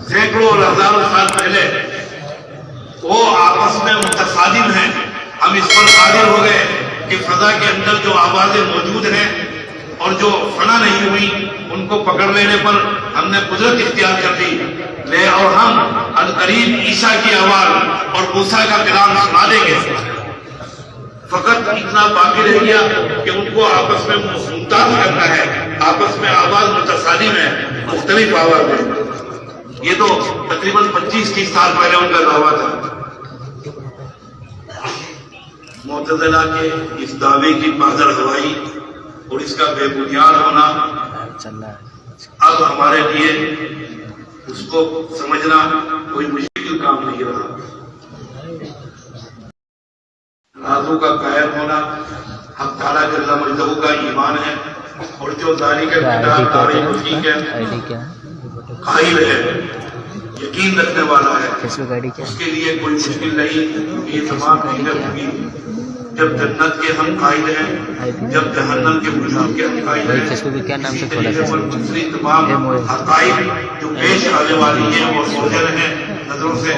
سینکڑوں اور ہزاروں سال پہلے وہ آپس میں متصادم ہیں. ہم اس پر قادر ہو گئے کہ فضا کے اندر جو آوازیں موجود ہیں اور جو فنا نہیں ہوئی ان کو پکڑ لینے پر ہم نے قدرت اختیار کر دی لے اور ہم القریب عیسیٰ کی آواز اور موسیٰ کا کلام سنا دیں گے. فقط اتنا باقی رہ گیا کہ ان کو آپس میں ممتاز کرنا ہے. آپس میں آواز متصادم ہے, مختلف آواز ہے. یہ تو تقریباً 25-30 سال پہلے ان کا دعویٰ تھا. معتزلہ کے اس دعوے کی پادر ہوائی اور اس کا بے بنیاد ہونا اب ہمارے لیے اس کو سمجھنا کوئی مشکل کام نہیں رہا. رازوں کا قائل ہونا حق تعالیٰ جل مجدہ کا ایمان ہے, اور جو ذالک الکتاب لا ریب فیہ ہے قائل ہے, یقین رکھنے والا ہے, اس کے لیے کوئی مشکل نہیں. یہ تمام چیزیں ہوگی. جب جنت کے ہم قائد ہیں, جب جہنم کے وجود کے ہم قائد ہیں, اسی طریقے پر دوسری تمام حقائق جو پیش آنے والی ہیں اور ظاہر ہیں, نظروں سے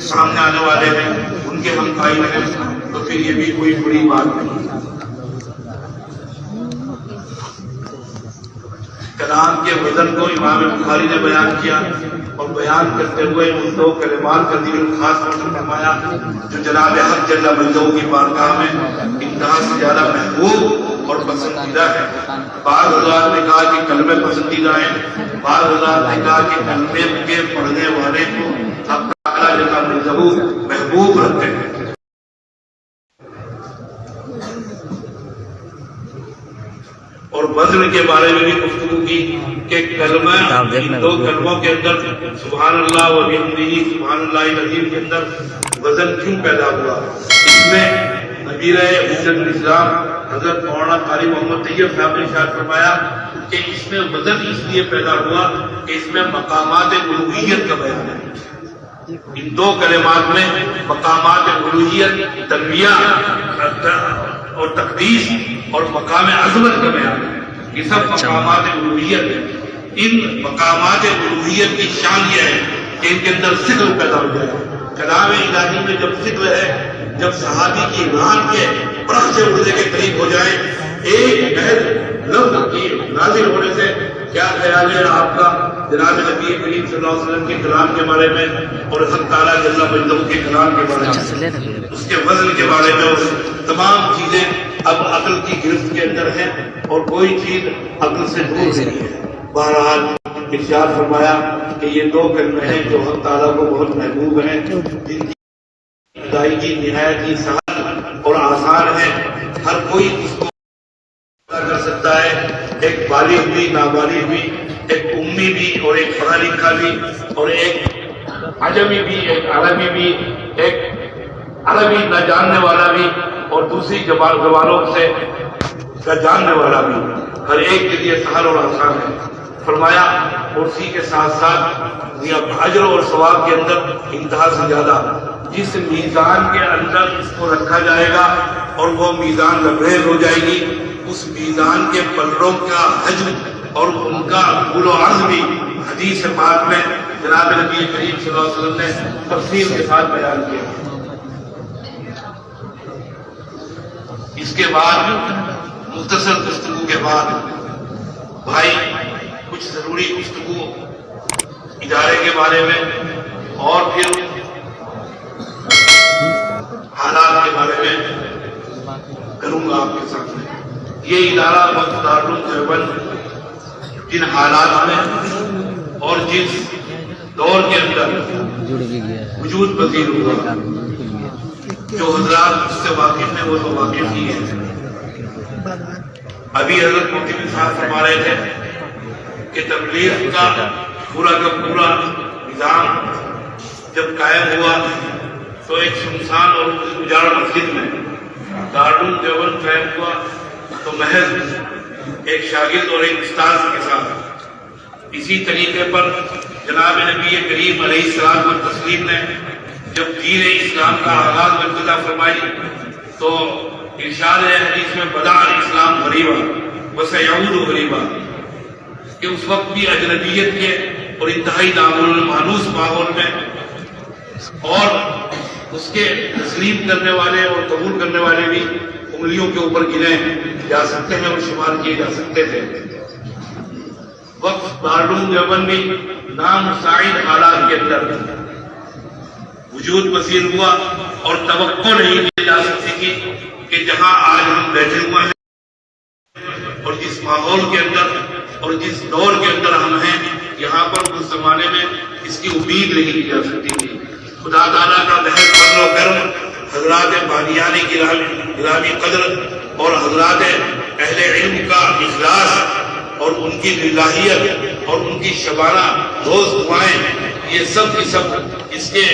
سامنے آنے والے ہیں, ان کے ہم قائد ہیں, تو پھر یہ بھی کوئی بڑی بات نہیں. کلام کے وزن کو امام بخاری نے بیان کیا, اور بیان کرتے ہوئے ان دو کلمات کا ذکر خاص طور سے فرمایا جو جناب حق جل مجدہ کی بارگاہ میں انتہا سے زیادہ محبوب اور پسندیدہ ہے. بعض حضرات نے کہا کہ کلمے پسندیدہ ہیں, بعض حضرات نے کہا کہ کلمے کے پڑھنے والے کو حق تعالیٰ جل مجدہ محبوب رکھتے ہیں. اور وزن کے بارے میں بھی گفتگو کی کہ کلمہ ان دو کلموں کے اندر سبحان اللہ و بحمدہ سبحان اللہ العظیم کے اندر وزن کیوں پیدا ہوا. اس میں نبیر حجت الاسلام حضرت مولانا قاری محمد طیب صاحب نے ارشاد فرمایا کہ اس میں وزن اس لیے پیدا ہوا کہ اس میں مقامات الوہیت کا بیان ہے. ان دو کلمات میں مقامات الوہیت, تنبیہ اور تقدیس اور مقام عظمت کا بیان ہے. یہ سب مقامات الوہیت ہیں. ان مقامات الوہیت کی شان یہ ہے کہ ان کے اندر ذکر پیدا ہو جائے. کلام الہی میں جب ذکر ہے, جب صحابی کی ران کے برق سے اڑنے کے قریب ہو جائے, ایک محض لفظ کی نازل ہونے سے کیا خیال ہے آپ کا جناب نبی کریم صلی اللہ علیہ وسلم کے کلام کے بارے میں اور حق تعالیٰ جل مجدہ کے کلام کے بارے میں, اس کے وزن کے بارے میں, اور تمام چیزیں اب عقل کی گرفت کے اندر ہیں اور کوئی چیز عقل سے دور نہیں ہے. بہرحال ارشاد فرمایا کہ یہ دو کلمے ہیں جو حق تعالیٰ کو بہت محبوب ہیں, جن کی ادائیگی نہایت ہی سہل اور آسان ہے. ہر کوئی اس کو کر سکتا ہے, ایک بالغ بھی, نابالغ بھی, ایک امی بھی اور ایک پڑھا لکھا بھی, اور ایک عجمی بھی, ایک عربی بھی, ایک عربی نہ جاننے والا بھی, اور دوسری زبانوں سے کا جاننے والا بھی. ہر ایک کے لیے سہل اور آسان ہے. فرمایا اور اسی کے ساتھ ساتھ اجر اور ثواب کے اندر انتہا سے زیادہ جس میزان کے اندر اس کو رکھا جائے گا اور وہ میزان لبریز ہو جائے گی, اس میزان کے پلڑوں کا حجم اور ان کا طول و عرض بھی حدیث پاک میں جناب نبی کریم صلی اللہ علیہ وسلم نے تفصیل کے ساتھ بیان کیا. اس کے بعد مختصر گفتگو کے بعد بھائی کچھ ضروری گفتگو ادارے کے بارے میں اور پھر حالات کے بارے میں کروں گا آپ کے سامنے. یہ ادارہ وقت دارالعلوم دیوبند جن حالات میں اور جس دور کے اندر وجود پذیر ہوا, جو حضرات اس سے واقف ہیں وہ تو واقف ہی ہیں. ابھی حضرت مفتی صاحب فرما رہے تھے کہ تبلیغ کا پورا نظام جب قائم ہوا تو ایک سنسان اور اجاڑ مسجد میں دارالعلوم دیوبند قائم ہوا تو محض ایک شاگرد اور ایک استاذ کے ساتھ. اسی طریقے پر جناب نبی کریم علیہ السلام و تسلیم نے جب دین اسلام کا آغاز و ابتدا فرمائی تو ارشاد ہے حدیث میں بدأ الاسلام غریبا وسیعود غریبا, کہ اس وقت بھی اجنبیت کے اور انتہائی نامانوس ماحول میں، اور اس کے تسلیم کرنے والے اور قبول کرنے والے بھی انگلیوں کے اوپر گنے جا سکتے ہیں اور شمار کیے جا سکتے تھے۔ وقت دارالعلوم دیوبند بھی نامساعد حالات کے اندر وجود پذیر ہوا، اور توقع نہیں کی جا سکتی تھی کہ جہاں آج ہم بیٹھے ہوئے ہیں اور جس ماحول کے اندر اور جس دور کے اندر ہم ہیں، یہاں پر اس زمانے میں اس کی امید نہیں کی جا سکتی تھی۔ خدا تعالیٰ کا بہت فضل و کرم حضرات بانیان گرامی قدر اور حضرات اہل علم کا اخلاص اور ان کی للہیت اور ان کی شبانہ روز دعائیں، یہ سب کی سب اس کے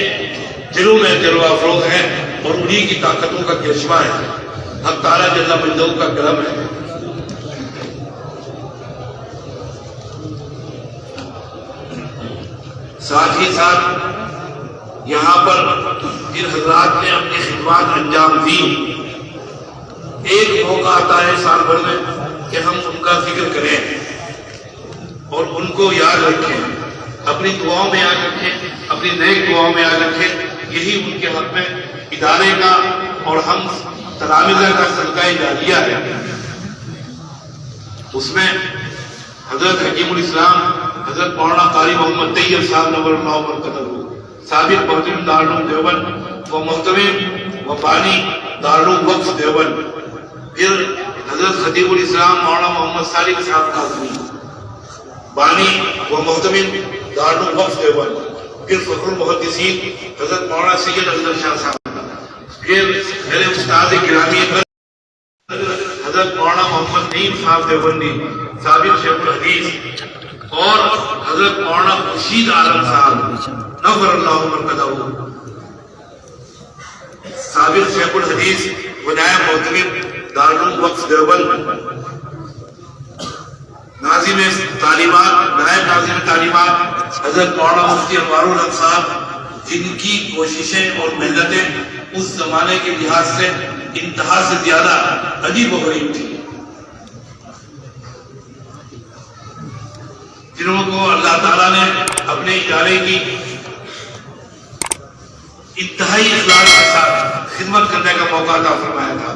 دلوں میں جلوہ افروز ہیں اور انہی کی طاقتوں کا کرشمہ ہے۔ حق تعالیٰ جل مجدہ کا کرم ہے۔ ساتھ ہی ساتھ یہاں پر جن حضرات نے اپنی خدمات انجام دی، ایک موقع آتا ہے سال بھر میں کہ ہم ان کا ذکر کریں اور ان کو یاد رکھیں، اپنی دعاؤں میں یاد رکھیں، اپنی نیک دعاؤں میں یاد رکھیں۔ یہی ان کے حق میں ادارے کا اور ہم تلامذہ کا صدقہ جاریہ ہے۔ اس میں حضرت حکیم الاسلام حضرت مولانا قاری محمد طیب صاحب نور اللہ برکتہ، سابق محتمم دارالعلوم دیوبند و محتمم و بانی دارالعلوم وقف دیوبند، پھر حضرت خطیب الاسلام مولانا محمد صالح صاحب کاظمی، بانی و محتمم دارالعلوم وقف دیوبند، پھر فخر المحدثین حضرت مولانا سید افضل شاہ صاحب، پھر میرے استاد گرامی حضرت مولانا محمد نعیم صاحب دیوبندی سابق شیخ الحدیث، اور حضرت مولانا خورشید عالم صاحب نور اللہ مرکزہ، سابق شیخ الحدیث و نائب محتمم دارالعلوم وقف دیوبند، ناظم تعلیمات، نائب ناظم تعلیمات حضرت مولانا مفتی انوار الحق صاحب، جن کی کوششیں اور محنتیں اس زمانے کے لحاظ سے انتہا سے زیادہ عجیب و غریب تھی، جنہوں کو اللہ تعالیٰ نے اپنے ادارے کی انتہائی اخلاص کے ساتھ خدمت کرنے کا موقع عطا فرمایا تھا۔